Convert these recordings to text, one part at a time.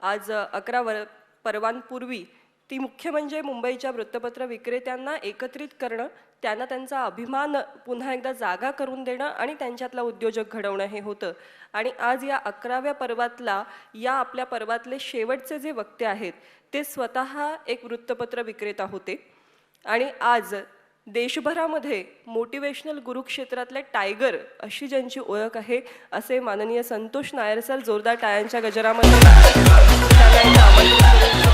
आज 11 पर्वांपूर्वी ती मुख्य म्हणजे मुंबईच्या वृत्तपत्र विक्रेत्यांना एकत्रित करणं, त्यांना त्यांचा अभिमान पुन्हा एकदा जागा करून देणं आणि त्यांच्यातला उद्योजक घडवणं हे होतं. आणि आज या 11व्या पर्वातला या आपल्या पर्वातले शेवटचे जे वक्ते आहेत ते स्वतः एक वृत्तपत्र विक्रेता होते. आणि आज देशभरामध्ये मोटिवेशनल गुरुक्षेत्रातले टायगर अशी ज्यांची ओळख आहे असे माननीय संतोष नायर सर, जोरदार टाळ्यांच्या गजरामध्ये त्यांना आमंत्रित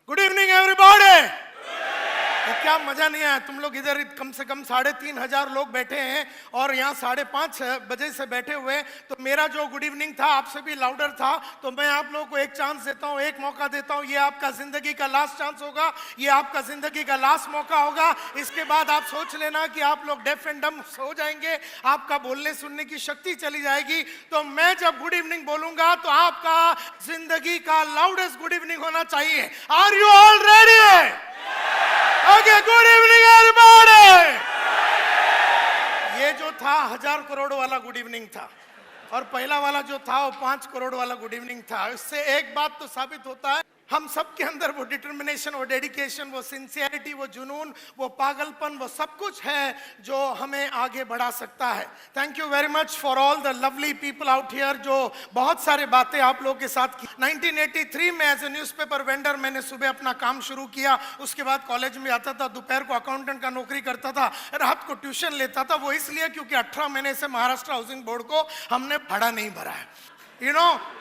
गुड इवनिंग एवरीबॉडी। क्या मजा नहीं आया? तुम लोग इधर कम से कम 3,500 लोग बैठे हैं और यहाँ 5:30 बजे से बैठे हुए, तो मेरा जो गुड इवनिंग था आपसे भी लाउडर था। तो मैं आप लोगों को एक चांस देता हूँ, एक मौका देता हूँ। ये आपका जिंदगी का लास्ट चांस होगा, ये आपका जिंदगी का लास्ट मौका होगा। इसके बाद आप सोच लेना कि आप लोग डेफ एंड डम हो जाएंगे, आपका बोलने सुनने की शक्ति चली जाएगी। तो मैं जब गुड इवनिंग बोलूंगा तो आपका जिंदगी का लाउडेस्ट गुड इवनिंग होना चाहिए। Are you all ready? Okay, good evening everybody. ये जो था 1000 करोड़ वाला गुड इवनिंग था और पहला वाला जो था वो 5 करोड़ वाला गुड इवनिंग था। इससे एक बात तो साबित होता है, हम सब के अंदर वो डिटर्मिनेशन, वो डेडिकेशन, वो सिंसियरिटी, वो जुनून, वो पागलपन, वो सब कुछ है जो हमें आगे बढ़ा सकता है। Thank you very much for all the lovely people out here जो बहुत सारे बातें आप लोगों के साथ की। 1983 में एज ए न्यूज़पेपर वेंडर मैंने सुबह अपना काम शुरू किया। उसके बाद कॉलेज में आता था, दोपहर को अकाउंटेंट का नौकरी करता था, रात को ट्यूशन लेता था। वो इसलिए क्योंकि 18 महीने से महाराष्ट्र हाउसिंग बोर्ड को हमने भाड़ा नहीं भरा है।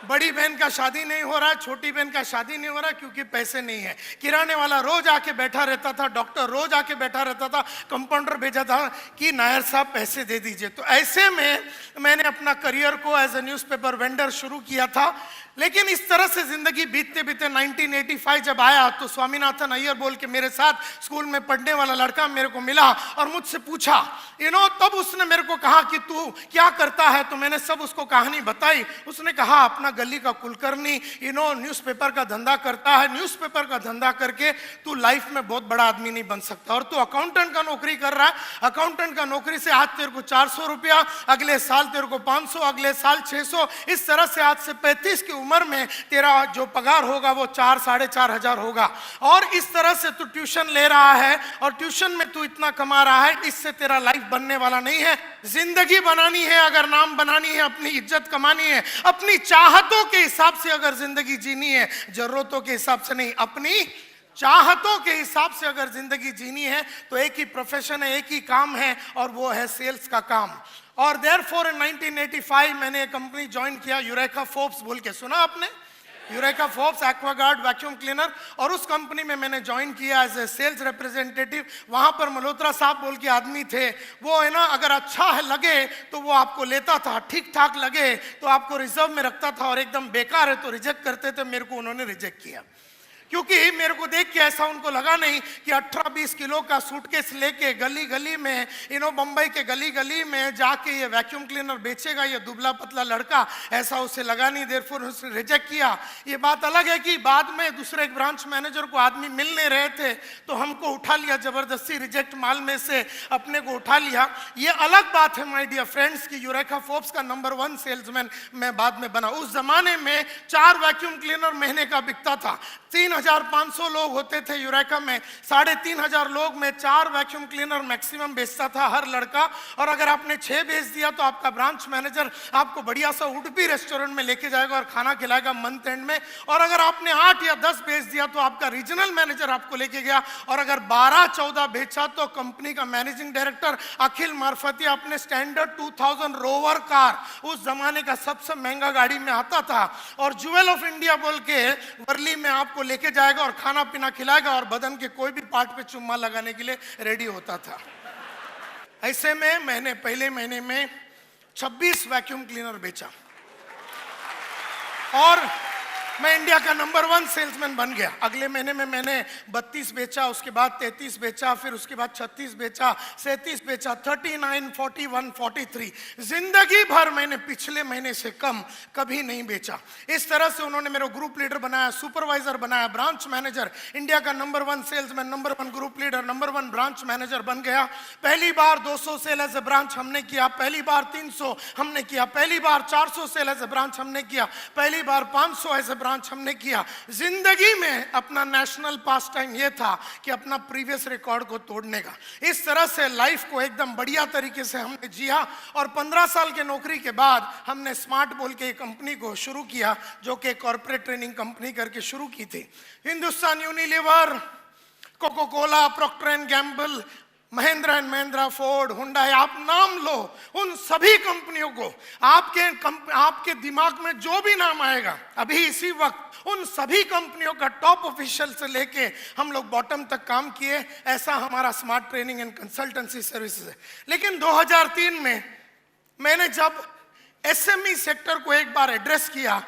बड़ी बहन का शादी नहीं हो रहा, छोटी बहन का शादी नहीं हो रहा क्योंकि पैसे नहीं है। किराने वाला रोज आके बैठा रहता था, डॉक्टर रोज आके बैठा रहता था, कंपाउंडर भेजा था कि नायर साहब पैसे दे दीजिए। तो ऐसे में मैंने अपना करियर को एज ए न्यूज़पेपर वेंडर शुरू किया था। लेकिन इस तरह से जिंदगी बीतते बीतते 1985 जब आया तो स्वामीनाथन अय्यर बोल के मेरे साथ स्कूल में पढ़ने वाला लड़का मेरे को मिला और मुझसे पूछा, तब उसने मेरे को कहा कि तू क्या करता है? तो मैंने सब उसको कहानी बताई। उसने कहा अपना गली का कुलकर्णी न्यूज़पेपर का धंधा करता है, न्यूज़पेपर का धंधा करके तू लाइफ में बहुत बड़ा आदमी नहीं बन सकता, और तू अकाउंटेंट का नौकरी कर रहा है, अकाउंटेंट का नौकरी से आज तेरे को 400 रुपया, अगले साल तेरे को 500, अगले साल 600, इस तरह से आज से 35 की उम्र में तेरा जो पगार होगा वो 4-4.5 हजार होगा। और इस तरह से तू ट्यूशन ले रहा है और ट्यूशन में तू इतना कमा रहा है, इससे तेरा लाइफ बनने वाला नहीं है। जिंदगी बनानी है, अगर नाम बनानी है, अपनी इज्जत कमानी है, अपनी चाहतों के हिसाब से अगर जिंदगी जीनी है, जरूरतों के हिसाब से नहीं, अपनी चाहतों के हिसाब से अगर जिंदगी जीनी है तो एक ही प्रोफेशन है, एक ही काम है और वो है सेल्स का काम। और देयरफॉर इन 1985 मैंने एक कंपनी ज्वाइन किया, यूरेका फोर्ब्स बोल के सुना आपने? Eureka Forbes Aquaguard vacuum cleaner. और उस कंपनी में मैंने ज्वाइन किया एज ए सेल्स रिप्रेजेंटेटिव। वहाँ पर मल्होत्रा साहब बोल के आदमी थे, वो है ना, अगर अच्छा है लगे तो वो आपको लेता था, ठीक ठाक लगे तो आपको रिजर्व में रखता था, और एकदम बेकार है तो रिजेक्ट करते थे। मेरे को उन्होंने रिजेक्ट किया क्योंकि मेरे को देख के ऐसा उनको लगा नहीं कि 18-20 किलो का सूटकेस लेके गली गली में बम्बई के गली गली में जाके ये वैक्यूम क्लीनर बेचेगा ये दुबला पतला लड़का, ऐसा उसे लगा नहीं। देयरफॉर उसने रिजेक्ट किया। ये बात अलग है कि बाद में दूसरे एक ब्रांच मैनेजर को आदमी मिल नहीं रहे थे तो हमको उठा लिया जबरदस्ती, रिजेक्ट माल में से अपने को उठा लिया। ये अलग बात है माय डियर फ्रेंड्स कि यूरेका फोर्ब्स का नंबर 1 सेल्समैन मैं बाद में बना। उस जमाने में 4 वैक्यूम क्लीनर महीने का बिकता था, 3000 3,500 लोग होते थे यूरेका में, 3,500 लोग में 4 वैक्यूम क्लीनर मैक्सिमम बेचता था हर लड़का। और अगर आपने 6 बेच दिया तो आपका ब्रांच मैनेजर आपको बढ़िया सा उडुपी रेस्टोरेंट में लेके जाएगा और खाना खिलाएगा मंथ एंड में। और अगर आपने 8 या 10 बेच दिया तो आपका रीजनल मैनेजर आपको लेके गया। और अगर 12-14 बेचा तो कंपनी का मैनेजिंग डायरेक्टर अखिल मार्फती अपने स्टैंडर्ड 2000 रोवर कार, उस जमाने का सबसे महंगा गाड़ी में आता था, और ज्वेल ऑफ इंडिया बोल के वर्ली में आपको लेके जाएगा और खाना पीना खिलाएगा और बदन के कोई भी पार्ट पे चुम्मा लगाने के लिए रेडी होता था। ऐसे में मैंने पहले महीने में 26 वैक्यूम क्लीनर बेचा और मैं इंडिया का नंबर 1 सेल्समैन बन गया। अगले महीने में मैंने 32 बेचा, उसके बाद 33 बेचा, फिर उसके बाद 36 बेचा, 37 बेचा, 39, 41, 43। जिंदगी भर मैंने पिछले महीने से कम कभी नहीं बेचा। इस तरह से उन्होंने मेरे ग्रुप लीडर बनाया, सुपरवाइजर बनाया, ब्रांच मैनेजर, इंडिया का number 1 salesman, number 1 group leader, number 1 branch manager बन गया। पहली बार 200 सेल एज ए ब्रांच हमने किया, पहली बार 300 हमने किया, पहली बार 400 सेल एज ए ब्रांच हमने किया, पहली बार 500 एज ए ब्रांच हमने किया। जिंदगी में अपना नेशनल पास टाइम यह था कि अपना प्रीवियस रिकॉर्ड को तोड़ने का। इस तरह से लाइफ को एकदम बढ़िया तरीके से हमने जिया। और 15 साल के नौकरी के बाद हमने स्मार्ट बोल के एक कंपनी को शुरू किया, जो कि कॉर्पोरेट ट्रेनिंग कंपनी करके शुरू की थी। Hindustan Unilever, Coca Cola, Procter and Gamble, Mahindra and Mahindra, Ford, Hyundai, आप नाम लो, उन सभी कंपनियों को आपके दिमाग में जो भी नाम आएगा अभी इसी वक्त, उन सभी कंपनियों का टॉप ऑफिशियल से लेके हम लोग बॉटम तक काम किए। ऐसा हमारा smart training and consultancy services है। लेकिन 2003 में मैंने जब एसएमई सेक्टर को एक बार एड्रेस किया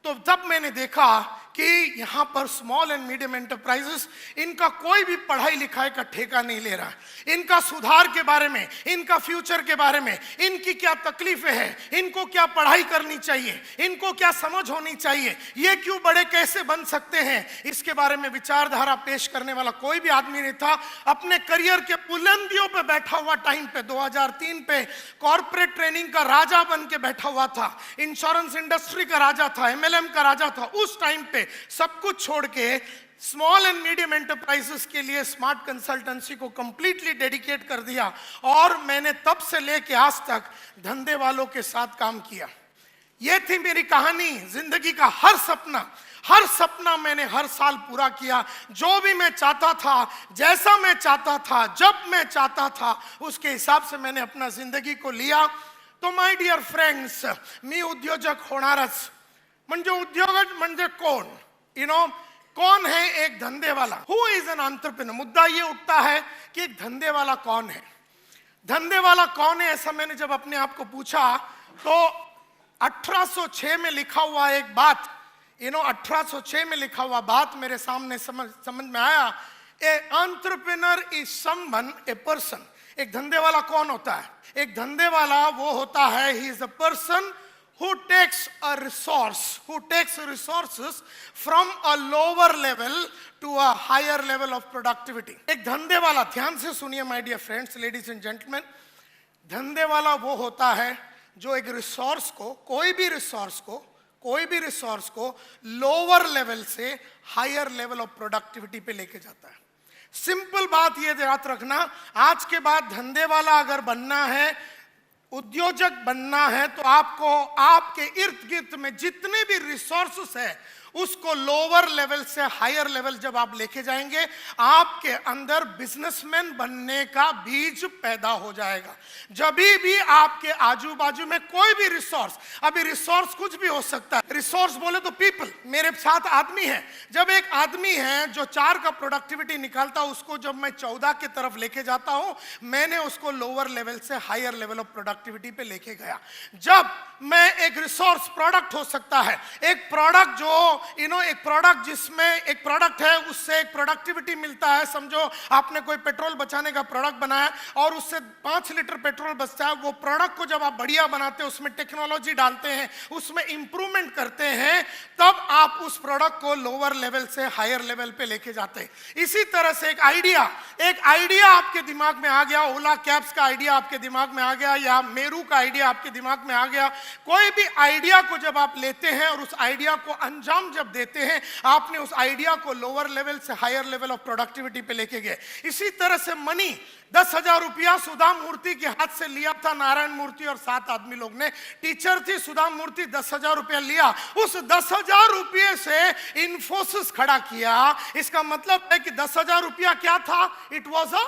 तो तब मैंने देखा कि यहाँ पर स्मॉल एंड मीडियम एंटरप्राइजेस, इनका कोई भी पढ़ाई लिखाई का ठेका नहीं ले रहा। इनका सुधार के बारे में, इनका फ्यूचर के बारे में, इनकी क्या तकलीफें हैं, इनको क्या पढ़ाई करनी चाहिए, इनको क्या समझ होनी चाहिए, ये क्यों बड़े कैसे बन सकते हैं, इसके बारे में विचारधारा पेश करने वाला कोई भी आदमी नहीं था। अपने करियर के बुलंदियों पे बैठा हुआ टाइम पे 2003 पे कॉर्पोरेट ट्रेनिंग का राजा बन के बैठा हुआ था, इंश्योरेंस इंडस्ट्री का राजा था, एमएलएम का राजा था। उस टाइम पे सब कुछ छोड़ के स्मॉल एंड मीडियम एंटरप्राइजेस के लिए स्मार्ट कंसल्टेंसी को कंप्लीटली डेडिकेट कर दिया। और मैंने तब से लेके आज तक धंधे वालों के साथ काम किया। यह थी मेरी कहानी। जिंदगी का हर सपना मैंने हर साल पूरा किया। जो भी मैं चाहता था, जैसा मैं चाहता था, जब मैं चाहता था, उसके हिसाब से मैंने अपना जिंदगी को लिया। तो माय डियर फ्रेंड्स, मी उद्योजक होणारच। म्हणजे उद्योजक म्हणजे कोण? कौन है एक धंधे वाला? Who is an entrepreneur? मुद्दा ये उठता है कि एक धंधे वाला कौन है। धंधे वाला कौन है, ऐसा मैंने जब अपने आप को पूछा तो 1806 में लिखा हुआ एक बात, 1806 में लिखा हुआ बात मेरे सामने समझ में आया। A entrepreneur is someone, a person. एक धंधे वाला कौन होता है? एक धंधे वाला वो होता है, he is a person who takes resources from a lower level to a higher level of productivity. एक धंधे वाला, ध्यान से सुनिए my dear friends, ladies and gentleman, धंधे वाला वो होता है जो एक रिसोर्स को, कोई भी रिसोर्स को लोअर लेवल से हायर लेवल ऑफ प्रोडक्टिविटी पे लेके जाता है। सिंपल बात ये याद रखना, आज के बाद धंधे वाला अगर बनना है, उद्योजक बनना है, तो आपको आपके इर्द गिर्द में जितने भी रिसोर्सेस है उसको लोअर लेवल से हायर लेवल जब आप लेके जाएंगे, आपके अंदर बिजनेसमैन बनने का बीज पैदा हो जाएगा। जब भी आपके आजू बाजू में कोई भी रिसोर्स, अभी रिसोर्स कुछ भी हो सकता है, रिसोर्स बोले तो पीपल, मेरे साथ आदमी है। जब एक आदमी है जो 4 का प्रोडक्टिविटी निकालता, उसको जब मैं 14 की तरफ लेके जाता हूं, मैंने उसको लोअर लेवल से हायर लेवल ऑफ प्रोडक्टिविटी पे लेके गया। जब मैं एक रिसोर्स प्रोडक्ट हो सकता है, एक प्रोडक्ट जो एक प्रोडक्ट जिसमें एक प्रोडक्ट है उससे एक प्रोडक्टिविटी मिलता है। समझो आपने कोई पेट्रोल बचाने का प्रोडक्ट बनाया और उससे 5 लीटर पेट्रोल बचता है। वो प्रोडक्ट को जब आप बढ़िया बनाते हैं, उसमें टेक्नोलॉजी डालते हैं, उसमें इंप्रूवमेंट करते हैं, तब आप उस प्रोडक्ट को लोअर लेवल से हायर लेवल पे लेके जाते हैं। इसी तरह से एक आइडिया आपके दिमाग में आ गया, ओला कैब्स का आइडिया आपके दिमाग में आ गया, या मेरू का आइडिया आपके दिमाग में आ गया। कोई भी आइडिया को जब आप लेते हैं और उस आइडिया को अंजाम काम जब देते हैं, आपने उस आइडिया को लोअर लेवल से हायर लेवल ऑफ प्रोडक्टिविटी पे लेके गए। इसी तरह से मनी, 10,000 रुपया सुधा मूर्ति के हाथ से लिया था नारायण मूर्ति और 7 आदमी लोग ने। टीचर थी सुधा मूर्ति, 10,000 रुपया लिया, उस 10,000 रुपये से इन्फोसिस खड़ा किया। इसका मतलब है कि 10,000 रुपया क्या था? It was a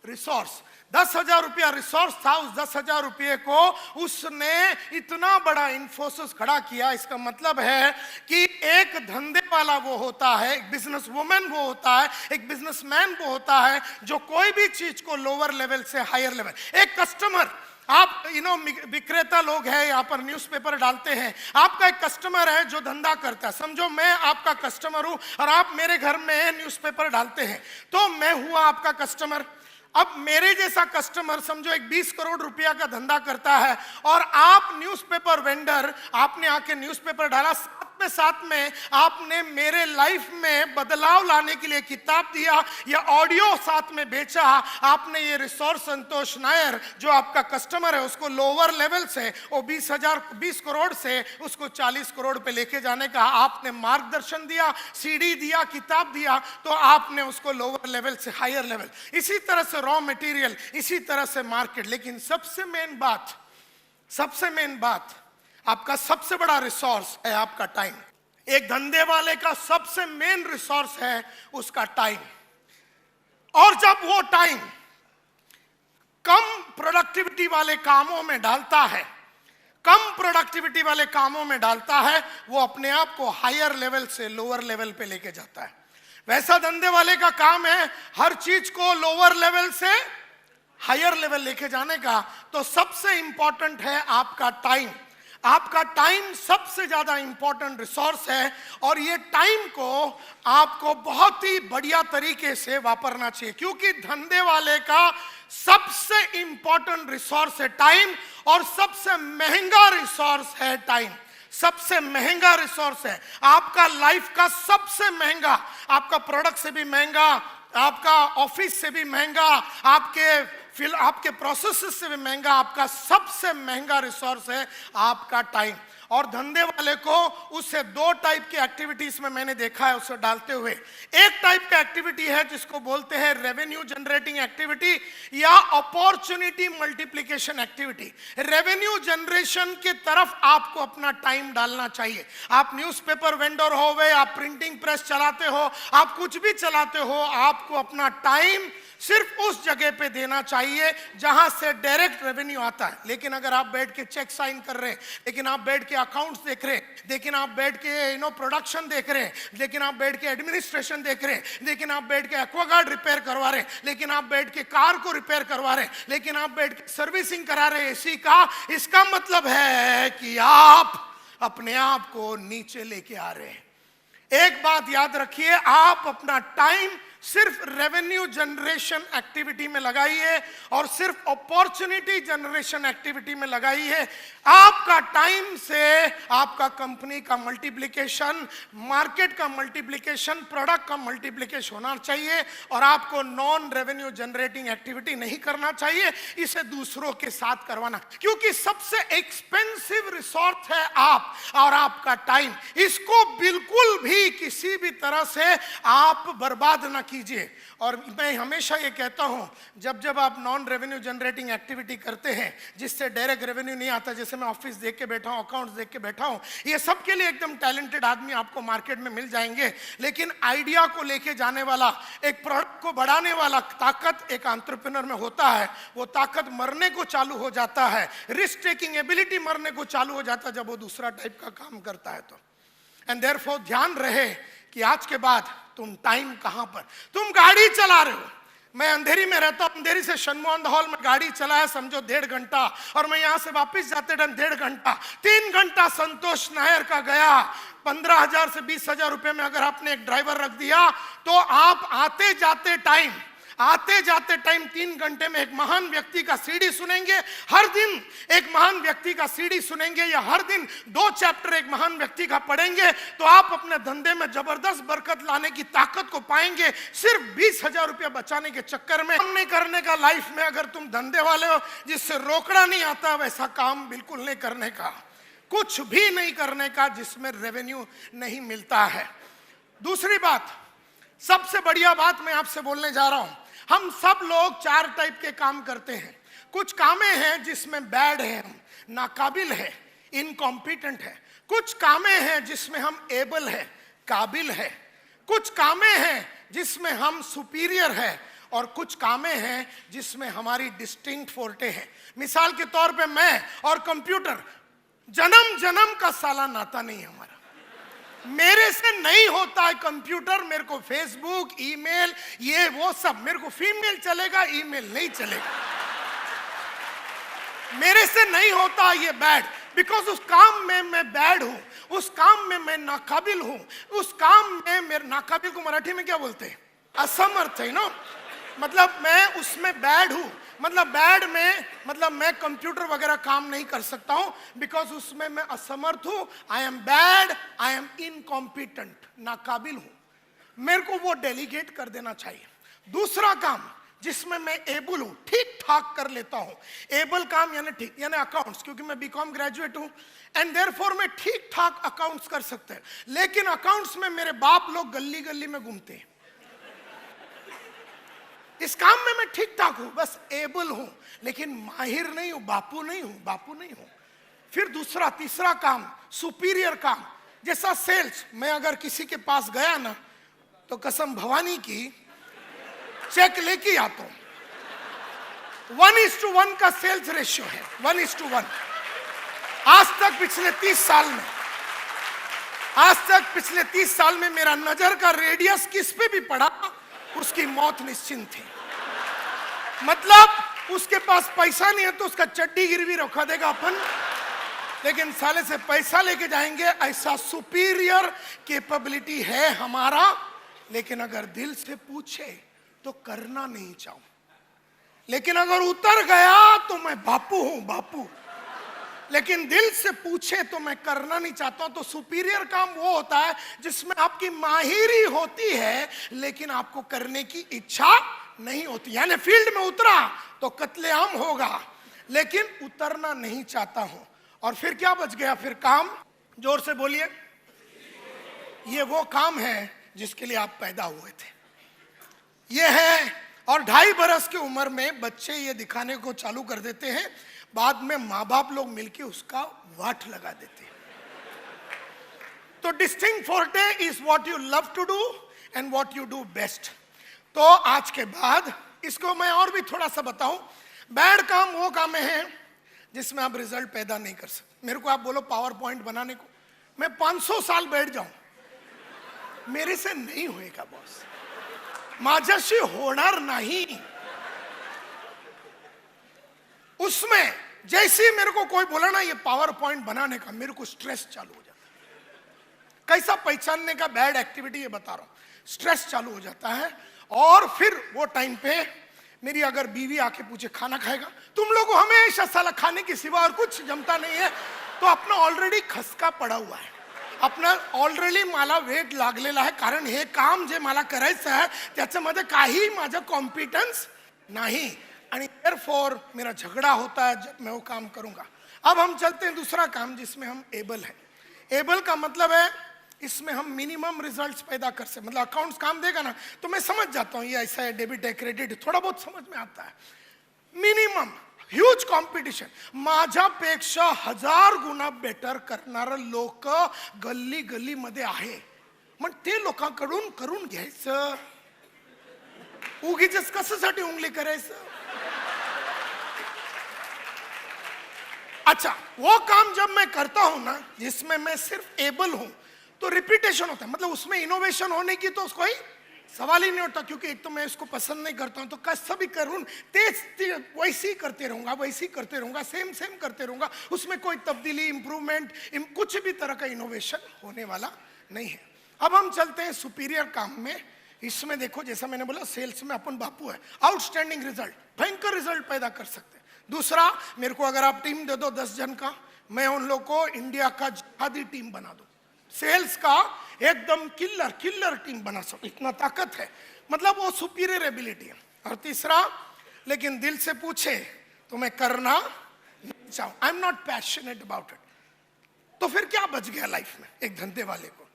resource. 10,000 रुपया रिसोर्स था। उस 10,000 रुपये को उसने इतना बड़ा इन्फोसिस खड़ा किया। इसका मतलब है कि एक धंधे वाला वो होता है, एक बिजनेस वुमेन वो होता है, एक बिजनेसमैन वो होता है जो कोई भी चीज को लोअर लेवल से हायर लेवल, एक कस्टमर, आप विक्रेता लोग हैं, यहाँ पर न्यूज़पेपर डालते हैं, आपका एक कस्टमर है जो धंधा करता है। समझो मैं आपका कस्टमर हूं और आप मेरे घर में न्यूज़पेपर डालते हैं, तो मैं हुआ आपका कस्टमर। अब मेरे जैसा कस्टमर समझो एक 20 करोड़ रुपया का धंधा करता है और आप न्यूज़पेपर वेंडर, आपने आके न्यूज़पेपर डाला, साथ में आपने मेरे लाइफ में बदलाव लाने के लिए किताब दिया या ऑडियो साथ में बेचा। आपने ये रिसोर्स संतोष नायर जो आपका कस्टमर है उसको लोअर लेवल से वो 20 करोड़ से उसको 40 करोड़ पे लेके जाने का आपने मार्गदर्शन दिया, सीडी दिया, किताब दिया, तो आपने उसको लोअर लेवल से हायर लेवल। इसी तरह से रॉ मटेरियल, इसी तरह से मार्केट। लेकिन सबसे मेन बात, आपका सबसे बड़ा रिसोर्स है आपका टाइम। एक धंधे वाले का सबसे मेन रिसोर्स है उसका टाइम। और जब वो टाइम कम प्रोडक्टिविटी वाले कामों में डालता है, वो अपने आप को हायर लेवल से लोअर लेवल पे लेके जाता है। वैसा धंधे वाले का काम है हर चीज को लोअर लेवल से हायर लेवल लेके जाने का। तो सबसे इंपॉर्टेंट है आपका टाइम। आपका टाइम सबसे ज्यादा इंपॉर्टेंट रिसोर्स है और ये टाइम को आपको बहुत ही बढ़िया तरीके से वापरना चाहिए, क्योंकि धंधे वाले का सबसे इंपॉर्टेंट रिसोर्स है टाइम और सबसे महंगा रिसोर्स है टाइम। सबसे महंगा रिसोर्स है आपका लाइफ का सबसे महंगा, आपका प्रोडक्ट से भी महंगा, आपका ऑफिस से भी महंगा, आपके प्रोसेस से भी महंगा, आपका सबसे महंगा रिसोर्स है आपका टाइम। और धंधे वाले को उससे 2 टाइप की एक्टिविटीज में मैंने देखा है उसे डालते हुए। एक टाइप का एक्टिविटी है जिसको बोलते हैं रेवेन्यू जनरेटिंग एक्टिविटी या opportunity multiplication activity. Revenue generation की तरफ आपको अपना टाइम डालना चाहिए। आप न्यूज़पेपर वेंडर हो गए, आप प्रिंटिंग प्रेस चलाते हो, आप कुछ भी चलाते हो, आपको अपना टाइम सिर्फ उस जगह पे देना चाहिए जहां से डायरेक्ट रेवेन्यू आता है। लेकिन अगर आप बैठ के चेक साइन कर रहे हैं, लेकिन आप बैठ के अकाउंट्स देख रहे हैं, लेकिन आप बैठ के प्रोडक्शन देख रहे हैं, लेकिन आप बैठ के एडमिनिस्ट्रेशन देख रहे हैं, लेकिन आप बैठ के एक्वागार्ड रिपेयर करवा रहे हैं, लेकिन आप बैठ के कार को रिपेयर करवा रहे हैं, लेकिन आप बैठ के सर्विसिंग करा रहे हैं एसी का, इसका मतलब है कि आप अपने आप को नीचे लेके आ रहे हैं। एक बात याद रखिए, आप अपना टाइम सिर्फ रेवेन्यू जनरेशन एक्टिविटी में लगाइए और सिर्फ अपॉर्चुनिटी जनरेशन एक्टिविटी में लगाइए। आपका टाइम से आपका कंपनी का मल्टीप्लिकेशन, मार्केट का मल्टीप्लिकेशन, प्रोडक्ट का मल्टीप्लिकेशन होना चाहिए और आपको नॉन रेवेन्यू जनरेटिंग एक्टिविटी नहीं करना चाहिए, इसे दूसरों के साथ करवाना, क्योंकि सबसे एक्सपेंसिव रिसोर्स है आप और आपका टाइम। इसको बिल्कुल भी किसी भी तरह से आप बर्बाद ना कीजिए। और मैं हमेशा ये कहता हूं, जब आप नॉन रेवेन्यू जनरेटिंग एक्टिविटी करते हैं जिससे डायरेक्ट रेवेन्यू नहीं आता, जैसे मैं ऑफिस देख के बैठा हूं, अकाउंट्स देख के बैठा हूं, ये सब के लिए एकदम टैलेंटेड आदमी आपको मार्केट में मिल जाएंगे, लेकिन आइडिया को लेके जाने वाला, एक प्रोडक्ट को बढ़ाने वाला ताकत एक एंटरप्रेन्योर में होता है। वो ताकत मरने को चालू हो जाता है, रिस्क टेकिंग एबिलिटी मरने को चालू हो जाता है जब वो दूसरा टाइप का काम करता है। तो एंड देयरफॉर ध्यान रहे कि आज के बाद तुम टाइम कहां पर, तुम गाड़ी चला रहे हो। मैं अंधेरी में रहता हूं, अंधेरी से शनमोहन हॉल में गाड़ी चलाया समझो 1.5 घंटा, और मैं यहां से वापस जाते टाइम 1.5 घंटा, 3 घंटा संतोष नायर का गया। 15,000 से 20,000 रुपए में अगर आपने एक ड्राइवर रख दिया तो आप आते जाते टाइम 3 घंटे में एक महान व्यक्ति का सीडी सुनेंगे, हर दिन एक महान व्यक्ति का सीडी सुनेंगे, या हर दिन 2 चैप्टर एक महान व्यक्ति का पढ़ेंगे, तो आप अपने धंधे में जबरदस्त बरकत लाने की ताकत को पाएंगे। सिर्फ 20,000 रुपया बचाने के चक्कर में काम नहीं करने का लाइफ में, अगर तुम धंधे वाले हो जिससे रोकड़ा नहीं आता, वैसा काम बिल्कुल नहीं करने का। कुछ भी नहीं करने का जिसमें रेवेन्यू नहीं मिलता है। दूसरी बात, सबसे बढ़िया बात मैं आपसे बोलने जा रहा हूं। हम सब लोग 4 टाइप के काम करते हैं। कुछ कामें हैं जिसमें बैड है, हम नाकाबिल है, इनकॉम्पिटेंट है। कुछ कामें हैं जिसमें हम एबल है, काबिल है। कुछ कामें हैं जिसमें हम सुपीरियर है, और कुछ कामें हैं जिसमें हमारी डिस्टिंक्ट फोर्टे है। मिसाल के तौर पे मैं और कंप्यूटर जन्म जन्म का साला नाता नहीं है हमारा। मेरे से नहीं होता है कंप्यूटर, मेरे को फेसबुक, ईमेल, ये वो सब, मेरे को फीमेल चलेगा, ईमेल नहीं चलेगा। मेरे से नहीं होता ये बैड, बिकॉज उस काम में मैं बैड हूं, उस काम में मैं नाकाबिल हूं, उस काम में मेरे नाकाबिल को मराठी में क्या बोलते हैं? असमर्थ है ना। मतलब मैं उसमें बैड हूं, मतलब बैड में मतलब मैं कंप्यूटर वगैरह काम नहीं कर सकता हूं, बिकॉज उसमें मैं असमर्थ हूं। I am bad, I am incompetent, नाकाबिल हूं। मेरे को वो डेलीगेट कर देना चाहिए। दूसरा काम जिसमें मैं एबल हूं, ठीक ठाक कर लेता हूं। एबल काम यानी ठीक, यानी अकाउंट्स, क्योंकि मैं बीकॉम ग्रेजुएट हूं एंड देयरफॉर मैं ठीक ठाक अकाउंट्स कर सकते हैं। लेकिन अकाउंट्स में मेरे बाप लोग गली गली में घूमते हैं। इस काम में मैं ठीक ठाक हूं, बस एबल हूं, लेकिन माहिर नहीं हूं, बापू नहीं हूं। फिर दूसरा तीसरा काम, सुपीरियर काम, जैसा सेल्स। मैं अगर किसी के पास गया ना, तो कसम भवानी की चेक लेके आता हूं। 1:1 का सेल्स रेशियो है, 1:1। आज तक पिछले 30 साल में मेरा नजर का रेडियस किस पे भी पड़ा, उसकी मौत निश्चिंत थी। मतलब उसके पास पैसा नहीं है तो उसका चड्डी गिरवी रखा देगा अपन, लेकिन साले से पैसा लेके जाएंगे, ऐसा सुपीरियर कैपेबिलिटी है हमारा। लेकिन अगर दिल से पूछे तो करना नहीं चाहूं, लेकिन अगर उतर गया तो मैं बापू हूं, बापू। लेकिन दिल से पूछे तो मैं करना नहीं चाहता हूं। तो सुपीरियर काम वो होता है जिसमें आपकी माहिरी होती है, लेकिन आपको करने की इच्छा नहीं होती। यानी फील्ड में उतरा तो कत्लेआम होगा, लेकिन उतरना नहीं चाहता हूं। और फिर क्या बच गया? फिर काम, जोर से बोलिए। ये वो काम है जिसके लिए आप पैदा हुए थे। ये है, और 2.5 बरस की उम्र में बच्चे ये दिखाने को चालू कर देते हैं, बाद में माँ बाप लोग मिलके उसका वाट लगा देते हैं। तो distinct forte is what you love to do and what you do best. तो आज के बाद इसको मैं और भी थोड़ा सा बताऊं। बैड काम वो काम है जिसमें आप रिजल्ट पैदा नहीं कर सकते। मेरे को आप बोलो पावर पॉइंट बनाने को, मैं 500 साल बैठ जाऊं, मेरे से नहीं होएगा बॉस, माझ्याशी होणार नहीं। उसमें जैसे मेरे को कोई बोला ना ये पावर पॉइंट बनाने का, मेरे को स्ट्रेस चालू हो जाता है। कैसा पहचानने का बैड एक्टिविटी ये बता रहा हूं, स्ट्रेस चालू हो जाता है। और फिर वो टाइम पे मेरी अगर बीवी आके पूछे खाना खाएगा, तुम लोग को हमेशा साला खाने के सिवा और कुछ जमता नहीं है, तो अपना ऑलरेडी खसका पड़ा हुआ है, अपना ऑलरेडी मला वेट लागलेला आहे, कारण हे काम जे मला करायचं आहे त्याच्यामध्ये काही माझा कॉम्पिटन्स नहीं, आणि देयरफॉर मेरा झगड़ा होता है जब मैं वो काम करूंगा। अब हम चलते हैं दूसरा काम जिसमें हम एबल है। एबल का मतलब है इसमें हम मिनिमम रिजल्ट्स पैदा कर सकते। मतलब अकाउंट्स काम देगा ना तो मैं समझ जाता हूँ ये ऐसा है, डेबिट है, क्रेडिट है, थोड़ा बहुत समझ में आता है। मिनिमम ह्यूज कॉम्पिटिशन, माझ्यापेक्षा 1000 गुणा बेटर करणारे लोक गल्ली गल्ली मध्ये आहे, मग ते लोकांकडून करून घ्यायचं, उगीच कशासाठी उंगली करायचं। अच्छा, वो काम जब मैं करता हूं ना जिसमें मैं सिर्फ एबल हूं, तो रिपीटेशन होता है, मतलब उसमें इनोवेशन होने की तो कोई सवाल ही नहीं उठता, क्योंकि एक तो मैं इसको पसंद नहीं करता हूं, तो कैसा भी करूं तेज वैसे ही करते रहूंगा, सेम करते रहूंगा, उसमें कोई तब्दीली, इंप्रूवमेंट, कुछ भी तरह का इनोवेशन होने वाला नहीं है। अब हम चलते हैं सुपीरियर काम में। इसमें देखो, जैसा मैंने बोला सेल्स में अपन बापू है, आउटस्टैंडिंग रिजल्ट, भयंकर रिजल्ट पैदा कर सकते हैं। दूसरा, मेरे को अगर आप टीम दे दो 10 जन का, मैं उन लोग को इंडिया का जिहादी टीम बना दूं, सेल्स का एकदम किलर टीम बना सकूं, इतना ताकत है, मतलब वो सुपीरियर एबिलिटी है। और तीसरा, लेकिन दिल से पूछे तो मैं करना नहीं चाहूं, I am not passionate about it. तो फिर क्या बच गया लाइफ में? एक धंधे वाले को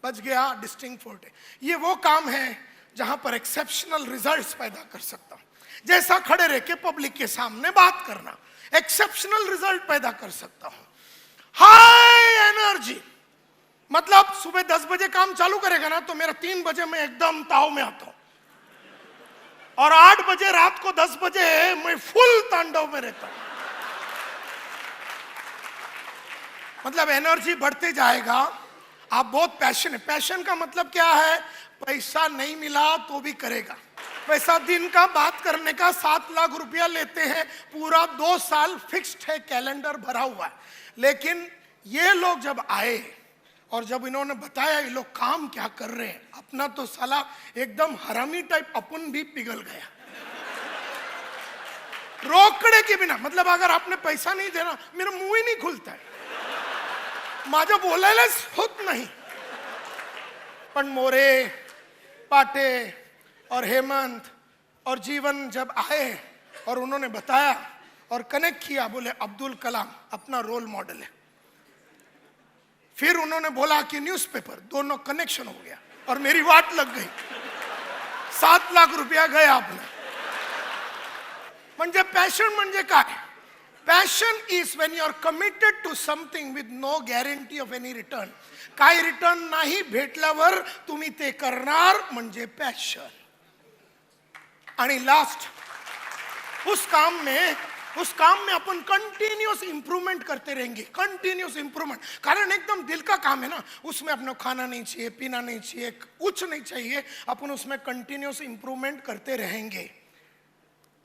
बच गया डिस्टिंक्ट फोर्टे। ये वो काम है जहां पर एक्सेप्शनल रिजल्ट्स पैदा कर सकता हूं, जैसा खड़े रह के पब्लिक के सामने बात करना, एक्सेप्शनल रिजल्ट पैदा कर सकता हूं। हाई एनर्जी, मतलब सुबह 10 बजे काम चालू करेगा ना तो मेरा 3 बजे मैं एकदम ताव में आता हूं, और 8 बजे रात को 10 बजे मैं फुल तांडव में रहता हूं। मतलब एनर्जी बढ़ते जाएगा। आप बहुत पैशन है। पैशन का मतलब क्या है? पैसा नहीं मिला तो भी करेगा। पैसा दिन का बात करने का 7 लाख रुपया लेते हैं, पूरा 2 साल फिक्स्ड है, कैलेंडर भरा हुआ है। लेकिन ये लोग जब आए और जब इन्होंने बताया ये लोग काम क्या कर रहे हैं, अपना तो साला एकदम हरामी टाइप अपन भी पिघल गया रोकड़े के बिना। मतलब अगर आपने पैसा नहीं देना, मेरा मुंह ही नहीं खुलता है, माझा बोलायलाच होत नाही। पण मोरे, पाटे और हेमंत और जीवन जब आए और उन्होंने बताया और कनेक्ट किया, बोले अब्दुल कलाम अपना रोल मॉडल है। फिर उन्होंने बोला कि न्यूज़पेपर, दोनों कनेक्शन हो गया और मेरी वाट लग गई। 7 लाख रुपया गया आपने। म्हणजे पॅशन म्हणजे काय? Passion is when you are committed to something with no guarantee of any return. काही रिटर्न नाही भेटल्यावर तुम्ही ते करणार म्हणजे पॅशन। आणि लास्ट, उस काम में अपन कंटिन्यूस इंप्रूवमेंट करते रहेंगे, कंटिन्यूस इंप्रूवमेंट। कारण एकदम दिल का काम है ना, उसमें अपना खाना नहीं चाहिए, पीना नहीं चाहिए, कुछ नहीं चाहिए, अपन उसमें कंटिन्यूस इंप्रूवमेंट करते रहेंगे।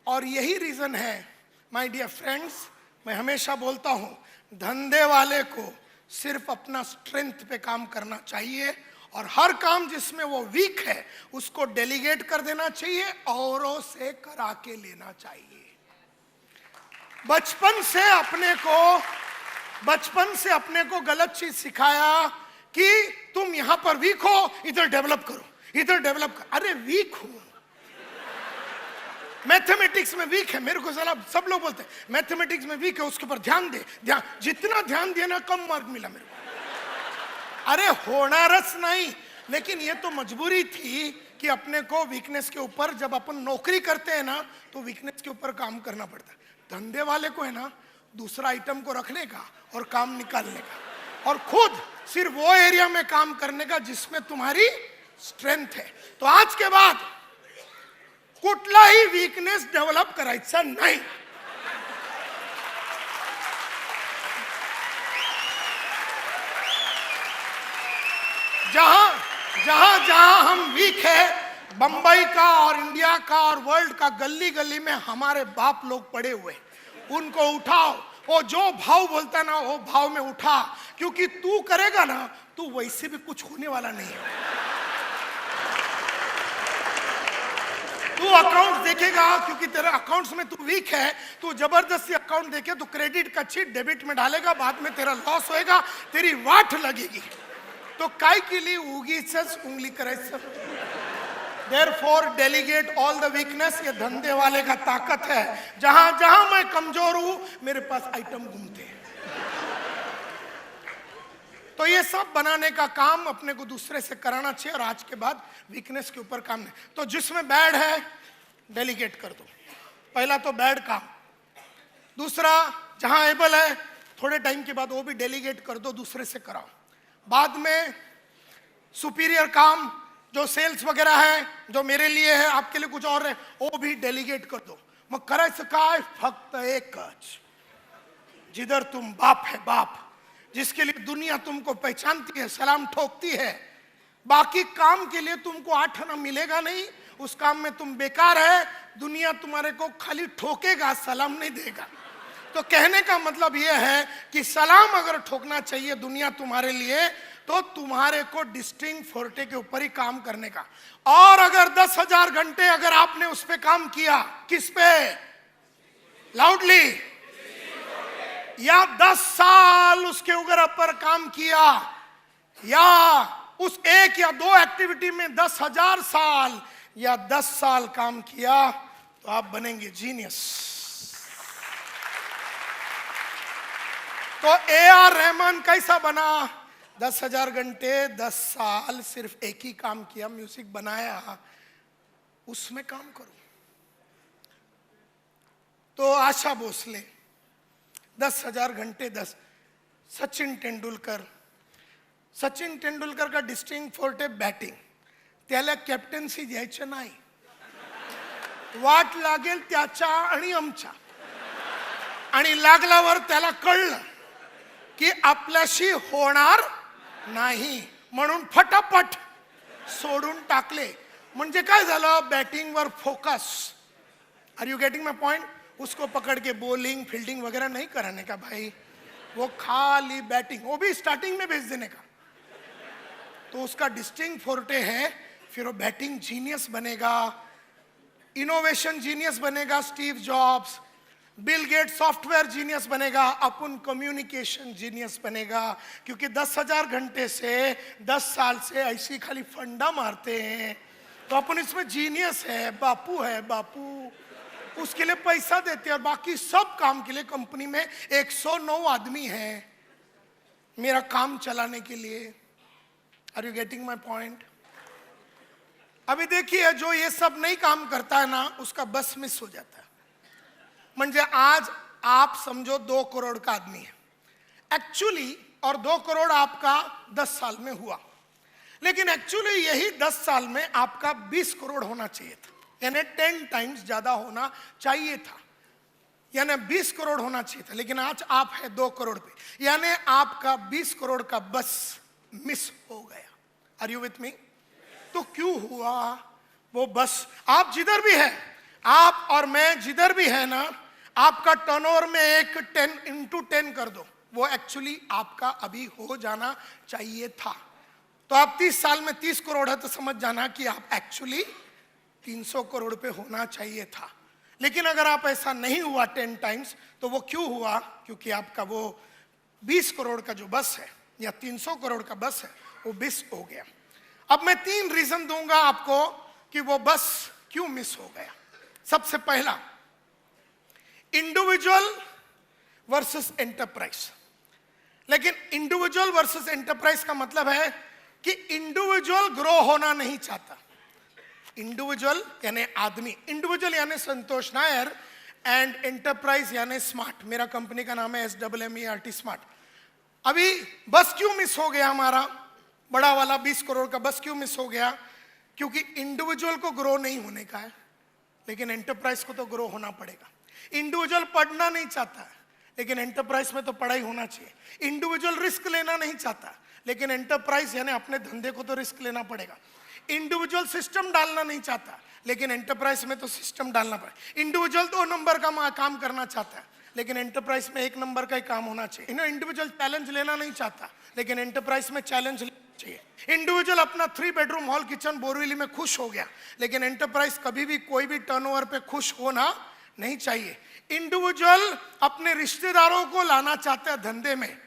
और यही रीजन है माय डियर फ्रेंड्स, मैं हमेशा बोलता हूं, धंधे वाले को सिर्फ अपना स्ट्रेंथ पे काम करना चाहिए और हर काम जिसमें वो वीक है उसको डेलीगेट कर देना चाहिए, औरों से करा के लेना चाहिए। बचपन से अपने को गलत चीज सिखाया कि तुम यहां पर वीक हो, इधर डेवलप करो, इधर डेवलप करो। अरे वीक हो, मैथमेटिक्स में वीक है, मेरे को सब लोग बोलते हैं मैथमेटिक्स में वीक है, उसके ऊपर ध्यान दे, जितना ध्यान दिया ना कम मार्क मिला मेरे को। अरे होनारस नहीं, लेकिन ये तो मजबूरी थी कि अपने को वीकनेस के ऊपर, जब अपन नौकरी करते हैं ना तो वीकनेस के ऊपर काम करना पड़ता है। धंधे वाले को है ना दूसरा आइटम को रखने का और काम निकालने का, और खुद सिर्फ वो एरिया में काम करने का जिसमें तुम्हारी स्ट्रेंथ है। तो आज के बाद कुठलाही वीकनेस डेव्हलप करायचा नाही। जहां हम वीक है, बंबई का और इंडिया का और वर्ल्ड का गली गली में हमारे बाप लोग पड़े हुए, उनको उठाओ। वो जो भाव बोलता ना वो भाव में उठा, क्योंकि तू करेगा ना तो वैसे भी कुछ होने वाला नहीं है। तू अकाउंट देखेगा, क्योंकि तेरे अकाउंट्स में तू वीक है, तू जबरदस्ती अकाउंट देखे तो क्रेडिट का चीट डेबिट में डालेगा, बाद में तेरा लॉस होएगा, तेरी वाट लगेगी। तो काय के लिए उगीच उंगली करायचं? Therefore delegate all the weakness। ये धंधे वाले का ताकत है। जहां मैं कमजोर हूं मेरे पास आइटम घूमते हैं। तो ये सब बनाने का काम अपने को दूसरे से कराना चाहिए, और आज के बाद वीकनेस के ऊपर काम नहीं। तो जिसमें बैड है डेलीगेट कर दो, पहला तो बैड काम। दूसरा, जहां एबल है थोड़े टाइम के बाद वो भी डेलीगेट कर दो, दूसरे से कराओ। बाद में सुपीरियर काम जो सेल्स वगैरह है, जो मेरे लिए है आपके लिए कुछ और है, वो भी डेलीगेट कर दो। मग करायचं काय? फक्त एकच, जिधर तुम बाप है बाप, जिसके लिए दुनिया तुमको पहचानती है, सलाम ठोकती है। बाकी काम के लिए तुमको 8 आना मिलेगा नहीं, उस काम में तुम बेकार है, दुनिया तुम्हारे को खाली ठोकेगा, सलाम नहीं देगा। तो कहने का मतलब यह है कि सलाम अगर ठोकना चाहिए दुनिया तुम्हारे लिए, तो तुम्हारे को डिस्टिंक्ट फोर्टे के ऊपर ही काम करने का। और अगर 10,000 घंटे अगर आपने उस पे काम किया, किस पे? लाउडली। या 10 साल उसके ऊपर काम किया, या उस एक या 2 एक्टिविटी में 10,000 साल या 10 साल काम किया, तो आप बनेंगे जीनियस। तो A.R. रहमान कैसा बना? 10,000 घंटे, 10 साल सिर्फ एक ही काम किया, म्यूजिक बनाया, उसमें काम करो। तो आशा भोसले 10,000 घंटे 10। सचिन तेंडुलकर का डिस्टिंग फोर्टे बॅटिंग, त्याला कॅप्टन्सी द्यायचं नाही, वाट लागेल त्याच्या आणि आमच्या, आणि लागल्यावर त्याला कळलं की आपल्याशी होणार नाही, म्हणून फटाफट सोडून टाकले। म्हणजे काय झालं? बॅटिंगवर focus. Are you getting my point? उसको पकड़ के बॉलिंग फील्डिंग वगैरह नहीं कराने का भाई, वो खाली बैटिंग, वो भी स्टार्टिंग में भेज देने का। तो उसका डिस्टिंग फोर्टे है, फिर वो बैटिंग जीनियस बनेगा, इनोवेशन जीनियस बनेगा Steve Jobs, Bill Gate software genius बनेगा, अपन कम्युनिकेशन जीनियस बनेगा। क्योंकि 10,000 घंटे से 10 साल से ऐसी खाली फंडा मारते हैं, तो अपन इसमें जीनियस है, बापू है, बापू उसके लिए पैसा देते हैं, और बाकी सब काम के लिए कंपनी में 109 आदमी हैं मेरा काम चलाने के लिए। Are you getting my point? अभी देखिए, जो ये सब नहीं काम करता है ना, उसका बस मिस हो जाता है। म्हणजे आज आप समझो 2 करोड़ का आदमी है एक्चुअली, और 2 करोड़ आपका 10 साल में हुआ, लेकिन एक्चुअली यही 10 साल में आपका 20 करोड़ होना चाहिए था, यानी 10 टाइम्स ज्यादा होना चाहिए था, यानी 20 करोड़ होना चाहिए था। लेकिन आज आप है 2 करोड़ पे, यानी आपका 20 करोड़ का बस मिस हो गया। Are you with me? तो क्यों हुआ वो बस? आप जिधर भी है, आप और मैं जिधर भी है ना, आपका टर्नओवर में एक 10 into 10 कर दो, वो एक्चुअली आपका अभी हो जाना चाहिए था। तो आप 30 साल में 30 करोड़ है, तो समझ जाना कि आप एक्चुअली 300 करोड़ पे होना चाहिए था। लेकिन अगर आप ऐसा नहीं हुआ 10 टाइम्स, तो वो क्यों हुआ? क्योंकि आपका वो 20 करोड़ का जो बस है या 300 करोड़ का बस है, वो मिस हो गया। अब मैं 3 रीजन दूंगा आपको कि वो बस क्यों मिस हो गया। सबसे पहला, इंडिविजुअल वर्सेस एंटरप्राइज। लेकिन इंडिविजुअल वर्सेस एंटरप्राइज का मतलब है कि इंडिविजुअल ग्रो होना नहीं चाहता। इंडिविजुअल यानी आदमी, इंडिविजुअल यानी संतोष नायर, एंड एंटरप्राइज यानी स्मार्ट। मेरा कंपनी का नाम है SMMERT स्मार्ट। अभी बस क्यों मिस हो गया? हमारा बड़ा वाला 20 करोड़ का बस क्यों मिस हो गया? क्योंकि इंडिविजुअल को ग्रो नहीं होने का है, लेकिन एंटरप्राइज को तो ग्रो होना पड़ेगा। इंडिविजुअल पढ़ना नहीं चाहता है, लेकिन एंटरप्राइज में तो पढ़ाई होना चाहिए। इंडिविजुअल रिस्क लेना नहीं चाहता, लेकिन एंटरप्राइज यानी अपने धंधे को तो रिस्क लेना पड़ेगा। इंडिविजुअल सिस्टम डालना नहीं चाहता, लेकिन एंटरप्राइज में तो सिस्टम डालना पड़ेगा। इंडिविजुअल 2 नंबर का काम करना चाहता है, लेकिन एंटरप्राइज में 1 नंबर का ही काम होना चाहिए। इंडिविजुअल चैलेंज लेना नहीं चाहता, लेकिन एंटरप्राइज में चैलेंज चाहिए। इंडिविजुअल अपना 3 बेडरूम हॉल किचन बोरीवली में खुश हो गया, लेकिन एंटरप्राइज कभी भी कोई भी टर्नओवर पे खुश होना नहीं चाहिए। इंडिविजुअल अपने रिश्तेदारों को लाना चाहते हैं धंधे में,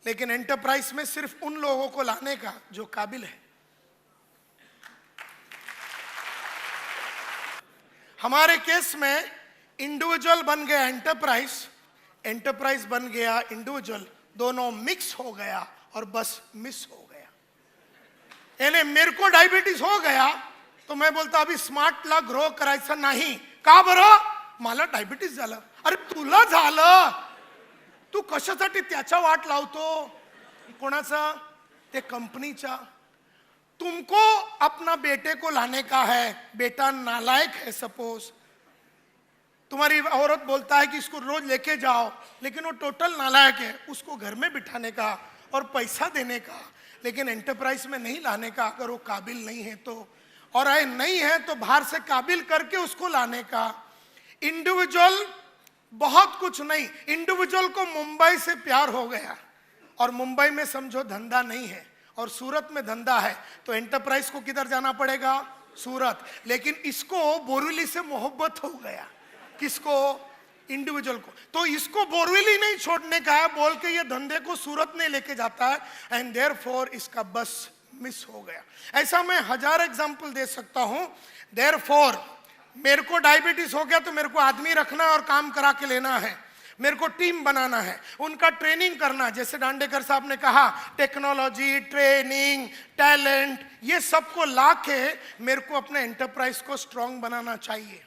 लेकिन एंटरप्राइज में सिर्फ उन लोगों को लाने का जो काबिल है। हमारे केस में इंडिविजुअल बन गया एंटरप्राइज, एंटरप्राइज बन गया इंडिविजुअल, दोनों मिक्स हो गया और बस मिस हो गया। यानी मेरे को डायबिटीज हो गया, तो मैं बोलता अभी स्मार्टला ग्रो करायचं नाही का बरं? मला डायबिटीज झालं। अरे तुला झालं, तू कशासाठी त्याच्या वाट लावतो? कोणाचा? ते कंपनीचा। तुमको अपना बेटे को लाने का है, बेटा नालायक है सपोज, तुम्हारी औरत बोलता है कि इसको रोज लेके जाओ, लेकिन वो टोटल नालायक है, उसको घर में बिठाने का और पैसा देने का, लेकिन एंटरप्राइज में नहीं लाने का अगर वो काबिल नहीं है तो, और अगर नहीं है तो बाहर से काबिल करके उसको लाने का। इंडिविजुअल बहुत कुछ नहीं, इंडिविजुअल को मुंबई से प्यार हो गया, और मुंबई में समझो धंधा नहीं है और सूरत में धंधा है, तो एंटरप्राइज को किधर जाना पड़ेगा? सूरत। लेकिन इसको बोरीवली से मोहब्बत हो गया। किसको? इंडिविजुअल को। तो इसको बोरीवली नहीं छोड़ने का है बोल के ये धंधे को सूरत नहीं लेके जाता है, एंड देयरफॉर इसका बस मिस हो गया। ऐसा मैं 1000 एग्जाम्पल दे सकता हूं। देयरफॉर मेरे को डायबिटीज हो गया तो मेरे को आदमी रखना और काम करा के लेना है, मेरे को टीम बनाना है, उनका ट्रेनिंग करना, जैसे दांडेकर साहब ने कहा टेक्नोलॉजी, ट्रेनिंग, टैलेंट, ये सबको लाके मेरे को अपने एंटरप्राइज को स्ट्रांग बनाना चाहिए।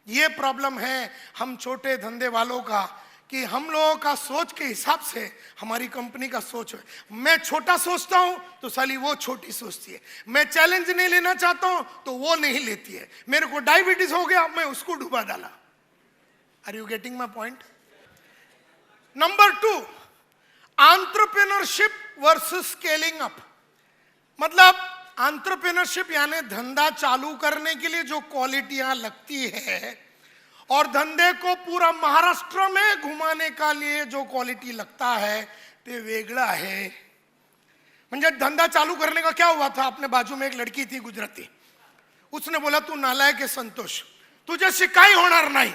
ये प्रॉब्लम है हम छोटे धंधे वालों का कि हम लोगों का सोच के हिसाब से हमारी कंपनी का सोच है। मैं छोटा सोचता हूं तो साली वो छोटी सोचती है, मैं चैलेंज नहीं लेना चाहता हूं तो वो नहीं लेती है। मेरे को डायबिटीज हो गया, मैं उसको डुबा डाला। Are you getting my point? Number 2, entrepreneurship versus scaling up. मतलब एंटरप्रेन्योरशिप यानी धंधा चालू करने के लिए जो क्वालिटियां लगती है और धंधे को पूरा महाराष्ट्र में घुमाने का लिए जो क्वालिटी लगता है ते वेगळा है। म्हणजे धंधा चालू करने का क्या हुआ था, अपने बाजू में एक लड़की थी गुजराती, उसने बोला तू नालायक है संतोष, तुझे शिकाई होणार नहीं,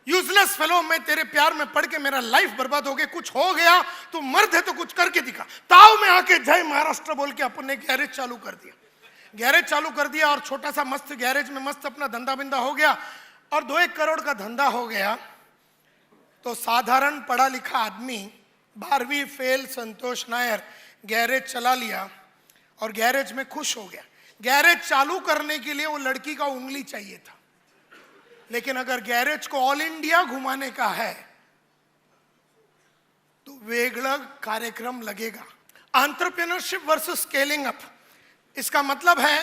यूजलेस फेलो, मैं तेरे प्यार में पड़ के मेरा लाइफ बर्बाद हो गया, कुछ हो गया, तू मर्द है तो कुछ करके दिखा। ताव में आके जय महाराष्ट्र बोल के अपने गैरेज चालू कर दिया। गैरेज चालू कर दिया और छोटा सा मस्त गैरेज में मस्त अपना धंधा बिंदा हो गया और 2-1 करोड़ का धंधा हो गया। तो साधारण पढ़ा लिखा आदमी 12वीं फेल संतोष नायर गैरेज चला लिया और गैरेज में खुश हो गया। गैरेज चालू करने के लिए वो लड़की का उंगली चाहिए था, लेकिन अगर गैरेज को ऑल इंडिया घुमाने का है तो वेगळा कार्यक्रम लगेगा। एंटरप्रेन्योरशिप वर्सेस स्केलिंग अप, इसका मतलब है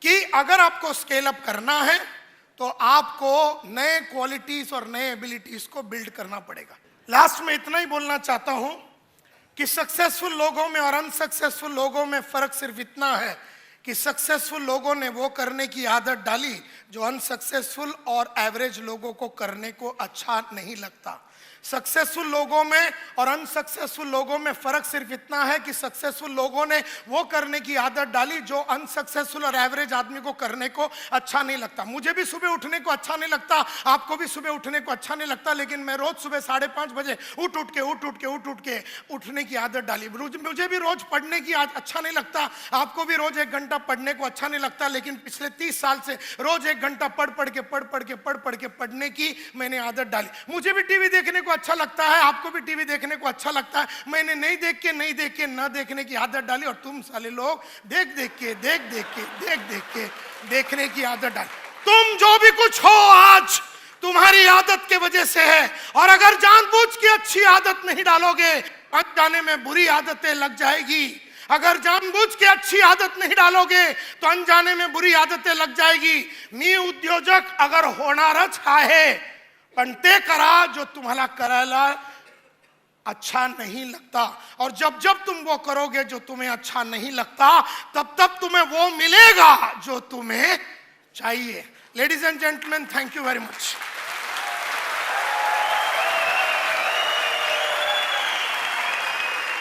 कि अगर आपको स्केल अप करना है तो आपको नए क्वालिटीज और नए एबिलिटीज को बिल्ड करना पड़ेगा। लास्ट में इतना ही बोलना चाहता हूं कि सक्सेसफुल लोगों में और अनसक्सेसफुल लोगों में फर्क सिर्फ इतना है कि सक्सेसफुल लोगों ने वो करने की आदत डाली जो अनसक्सेसफुल और एवरेज लोगों को करने को अच्छा नहीं लगता। सक्सेसफुल लोगों में और अनसक्सेसफुल लोगों में फर्क सिर्फ इतना है कि सक्सेसफुल लोगों ने वो करने की आदत डाली जो अनसक्सेसफुल और एवरेज आदमी को करने को अच्छा नहीं लगता। मुझे भी सुबह उठने को अच्छा नहीं लगता, आपको भी सुबह उठने को अच्छा नहीं लगता, लेकिन मैं रोज सुबह 5:30 बजे उठ के उठने की आदत डाली। मुझे भी रोज पढ़ने की अच्छा नहीं लगता, आपको भी रोज 1 घंटा पढ़ने को अच्छा नहीं लगता, लेकिन पिछले 30 साल से रोज 1 घंटा पढ़ के पढ़ने की मैंने आदत डाली। मुझे भी टीवी देखने अच्छा लगता है, आपको भी टीवी देखने को अच्छा लगता है, मैंने नहीं देख के न देखने की आदत डाली और तुम साले लोग देख के देखने की आदत डाली। तुम जो भी कुछ हो आज तुम्हारी आदत के वजह से है, और अगर जानबूझ के अच्छी आदत नहीं डालोगे अनजाने में बुरी आदतें लग जाएगी। अगर जानबूझ के अच्छी आदत नहीं डालोगे तो अनजाने में बुरी आदतें लग जाएगी। मी उद्योजक अगर होणारच आहे, पण ते करा जो तुम्हाला करायला अच्छा नहीं लगता, और जब जब तुम वो करोगे जो तुम्हें अच्छा नहीं लगता तब तब तुम्हें वो मिलेगा जो तुम्हें चाहिए। Ladies and gentleman, thank you very much.